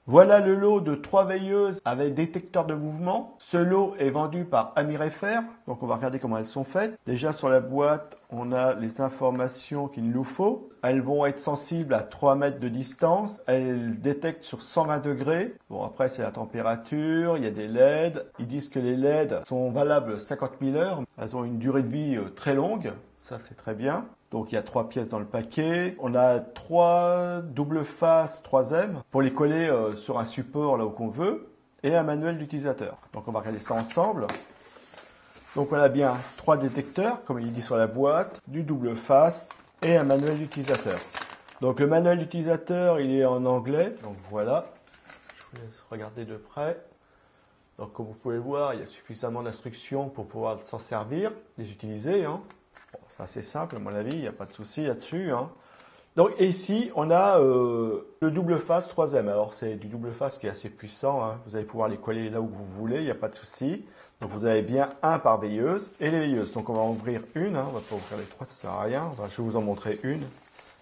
Voilà le lot de 3 veilleuses avec détecteur de mouvement. Ce lot est vendu par Amirefer. Donc on va regarder comment elles sont faites. Déjà sur la boîte, on a les informations qu'il nous faut. Elles vont être sensibles à 3 mètres de distance. Elles détectent sur 120 degrés. Bon, après c'est la température, il y a des LED. Ils disent que les LED sont valables 50 000 heures. Elles ont une durée de vie très longue. Ça c'est très bien. Donc il y a 3 pièces dans le paquet. On a 3 double face 3M pour les coller sur un support là où qu'on veut et un manuel d'utilisateur. Donc on va regarder ça ensemble. Donc on a bien 3 détecteurs comme il dit sur la boîte, du double face et un manuel d'utilisateur. Donc le manuel d'utilisateur il est en anglais. Donc voilà, je vous laisse regarder de près. Donc comme vous pouvez voir, il y a suffisamment d'instructions pour pouvoir s'en servir, les utiliser. Bon, c'est assez simple à mon avis, il n'y a pas de souci là-dessus. Donc et ici, on a le double face 3M. Alors c'est du double face qui est assez puissant. Vous allez pouvoir les coller là où vous voulez, il n'y a pas de souci. Donc vous avez bien un par veilleuse et les veilleuses. Donc on va ouvrir une, on va pas ouvrir les 3, ça sert à rien. Enfin, je vais vous en montrer une.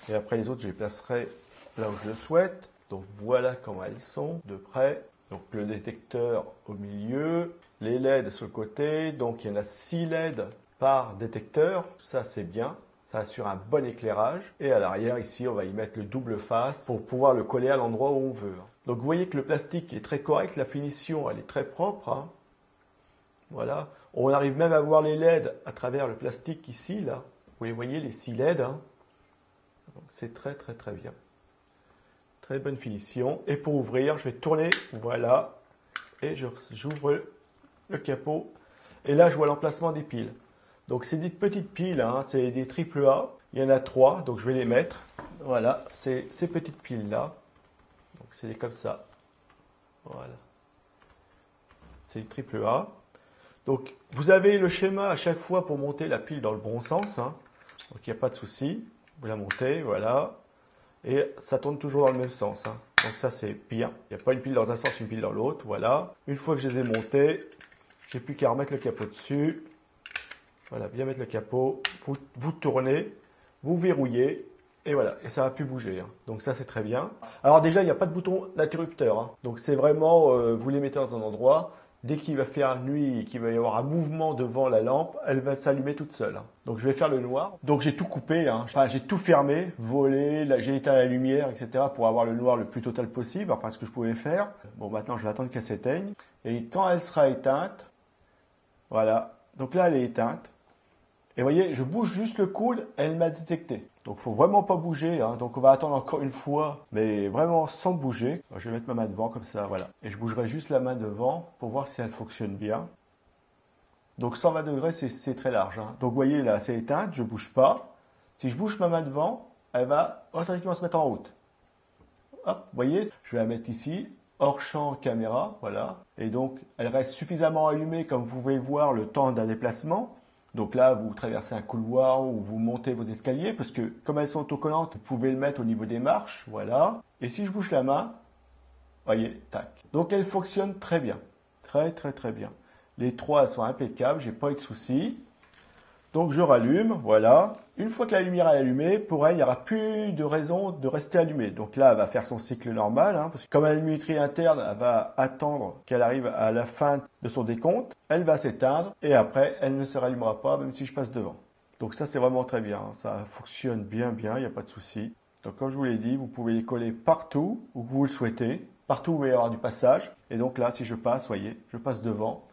Et après les autres, je les placerai là où je le souhaite. Donc voilà comment elles sont de près. Donc le détecteur au milieu, les LED sur le côté. Donc il y en a 6 LED par détecteur, ça c'est bien, ça assure un bon éclairage. Et à l'arrière ici on va y mettre le double face pour pouvoir le coller à l'endroit où on veut. Donc vous voyez que le plastique est très correct, la finition elle est très propre. Voilà, on arrive même à voir les LED à travers le plastique ici là. Vous voyez les 6 LED. C'est très très très bien. Très bonne finition. Et pour ouvrir, je vais tourner, voilà, et j'ouvre le capot. Et là je vois l'emplacement des piles. Donc c'est des petites piles, c'est des AAA. Il y en a 3, donc je vais les mettre. Voilà, c'est ces petites piles-là. Donc c'est comme ça. Voilà. C'est du AAA. Donc vous avez le schéma à chaque fois pour monter la pile dans le bon sens. Donc il n'y a pas de souci. Vous la montez, voilà. Et ça tourne toujours dans le même sens. Donc ça c'est bien. Il n'y a pas une pile dans un sens, une pile dans l'autre. Voilà. Une fois que je les ai montées, j'ai plus qu'à remettre le capot dessus. Voilà, bien mettre le capot, vous tournez, vous verrouillez, et voilà, et ça va plus bouger. Donc ça, c'est très bien. Alors déjà, il n'y a pas de bouton d'interrupteur. Donc c'est vraiment, vous les mettez dans un endroit, dès qu'il va faire nuit et qu'il va y avoir un mouvement devant la lampe, elle va s'allumer toute seule. Donc je vais faire le noir. Donc j'ai tout coupé, enfin j'ai tout fermé, volé, j'ai éteint la lumière, etc. pour avoir le noir le plus total possible, enfin ce que je pouvais faire. Bon, maintenant je vais attendre qu'elle s'éteigne. Et quand elle sera éteinte, voilà, donc là elle est éteinte. Et vous voyez, je bouge juste le coude, elle m'a détecté. Donc il ne faut vraiment pas bouger. Donc on va attendre encore une fois, mais vraiment sans bouger. Je vais mettre ma main devant comme ça, voilà. Et je bougerai juste la main devant pour voir si elle fonctionne bien. Donc 120 degrés, c'est très large. Donc vous voyez là, c'est éteinte, je ne bouge pas. Si je bouge ma main devant, elle va automatiquement se mettre en route. Hop, vous voyez, je vais la mettre ici, hors champ caméra, voilà. Et donc elle reste suffisamment allumée, comme vous pouvez voir, le temps d'un déplacement. Donc là, vous traversez un couloir ou vous montez vos escaliers, parce que comme elles sont autocollantes, vous pouvez le mettre au niveau des marches, voilà. Et si je bouge la main, voyez, tac. Donc elle fonctionne très bien, très très très bien. Les 3 elles sont impeccables, j'ai pas eu de soucis. Donc je rallume, voilà. Une fois que la lumière est allumée, pour elle, il n'y aura plus de raison de rester allumée. Donc là, elle va faire son cycle normal, parce que comme elle a une minuterie interne, elle va attendre qu'elle arrive à la fin de son décompte. Elle va s'éteindre et après, elle ne se rallumera pas, même si je passe devant. Donc ça, c'est vraiment très bien. Ça fonctionne bien, il n'y a pas de souci. Donc comme je vous l'ai dit, vous pouvez les coller partout où vous le souhaitez, partout où il va y avoir du passage. Et donc là, si je passe, voyez, je passe devant.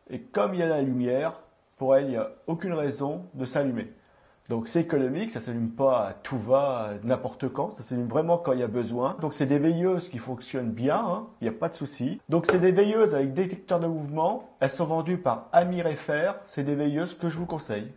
Et comme il y a la lumière, pour elle, il n'y a aucune raison de s'allumer. Donc c'est économique, ça ne s'allume pas à tout va, n'importe quand, ça s'allume vraiment quand il y a besoin. Donc c'est des veilleuses qui fonctionnent bien, il n'y a pas de souci. Donc c'est des veilleuses avec détecteur de mouvement, elles sont vendues par Amirefer, c'est des veilleuses que je vous conseille.